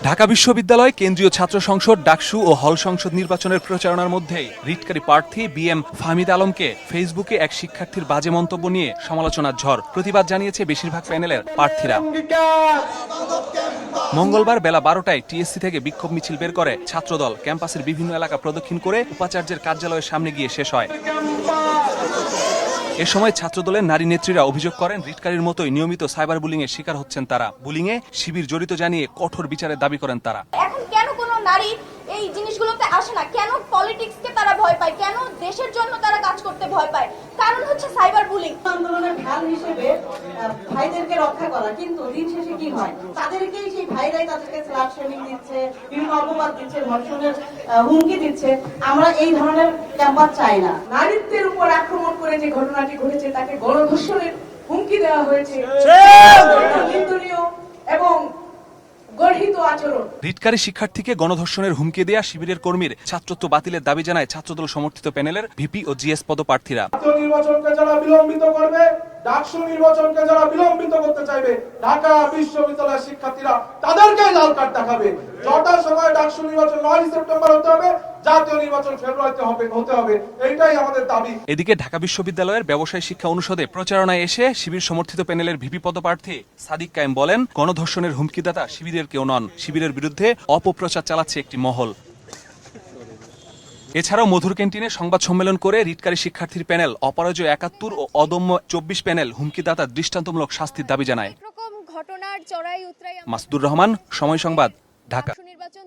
ঢাকা বিশ্ববিদ্যালয় কেন্দ্রীয় ছাত্র সংসদ ডাকসু ও হল সংসদ নির্বাচনের প্রচারণার মধ্যেই রিটকারী প্রার্থী বিএম ফাহমিদ আলমকে ফেসবুকে এক শিক্ষার্থীর বাজে মন্তব্য নিয়ে সমালোচনার ঝড়। প্রতিবাদ জানিয়েছে বেশিরভাগ প্যানেলের প্রার্থীরা। মঙ্গলবার বেলা 12টায় টিএসসি থেকে বিক্ষোভ মিছিল বের করে ছাত্রদল। ক্যাম্পাসের বিভিন্ন এলাকা প্রদক্ষিণ করে উপাচার্যের কার্যালয়ের সামনে গিয়ে শেষ হয়। এ সময় ছাত্রদলের নারী নেত্রীরা অভিযোগ করেন, রিটকারীর মতোই নিয়মিত সাইবার বুলিং এর শিকার হচ্ছেন তারা। বুলিংয়ে শিবির জড়িত জানিয়ে কঠোর বিচারের দাবি করেন তারা। এখন কেন কোনো নারী এই জিনিসগুলোতে আসে না? কেন পলিটিক্সকে তারা ভয় পায়? কেন দেশের জন্য তারা কাজ করতে ভয় পায়? কারণ হচ্ছে সাইবার বুলিং। আন্দোলনের ঢাল হিসেবে ভাইদেরকে রক্ষা করা, কিন্তু দিন শেষে কি হয়? তাদেরকেই সেই ভাইরাই তাদেরকে স্ল্যাট শেমিং দিচ্ছে, বিভিন্ন অপবাদ দিচ্ছে, ধর্ষণের হুমকি দিচ্ছে। আমরা এই ধরনের ক্যাম্পাস চাই না। নারীত্বের উপর আক্রমণ করে যে ঘটনাটি ঘটেছে তাকে গণধর্ষণের হুমকি দেওয়া হয়েছে, নিন্দনীয় এবং গর্হিত আচরণ। রিটকারী শিক্ষার্থীকে গণধর্ষণের হুমকি দেয়া শিবিরের কর্মীর ছাত্রত্ব বাতিলের দাবি জানায় ছাত্রদল সমর্থিত প্যানেলের ভিপি ও জিএস পদপ্রার্থীরা। নির্বাচনকে যারা বিলম্বিত করবে, ডাকসু নির্বাচনকে যারা বিলম্বিত করতে চাইবে, ঢাকা বিশ্ববিদ্যালয়ের শিক্ষার্থীরা তাদেরকেই লাল কার্ড দেখাবে। যথার সময় ডাকসু নির্বাচন 9 সেপ্টেম্বর হতে হবে, জাতীয় নির্বাচন ফেব্রুয়ারিতে হতে হবে, এইটাই আমাদের দাবি। এদিকে ঢাকা বিশ্ববিদ্যালয়ের ব্যবসায় শিক্ষা অনুষদে প্রচারণায় এসে শিবির সমর্থিত প্যানেলের ভিপি পদপ্রার্থী সাদিক কায়েম বলেন, গণধর্ষণের হুমকিদাতা শিবিরের কেউ নন। শিবিরের বিরুদ্ধে অপপ্রচার চালাচ্ছে একটি মহল। এছাড়াও মধুর ক্যান্টিনে সংবাদ সম্মেলন করে রিটকারী শিক্ষার্থীর প্যানেল অপরাজয় 71 ও অদম্য 24 প্যানেল হুমকিদাতা দৃষ্টান্তমূলক শাস্তির দাবি জানায়। ঘটনার চড়াই উতরাই মাসুদুর রহমান, সময় সংবাদ, ঢাকা। নির্বাচন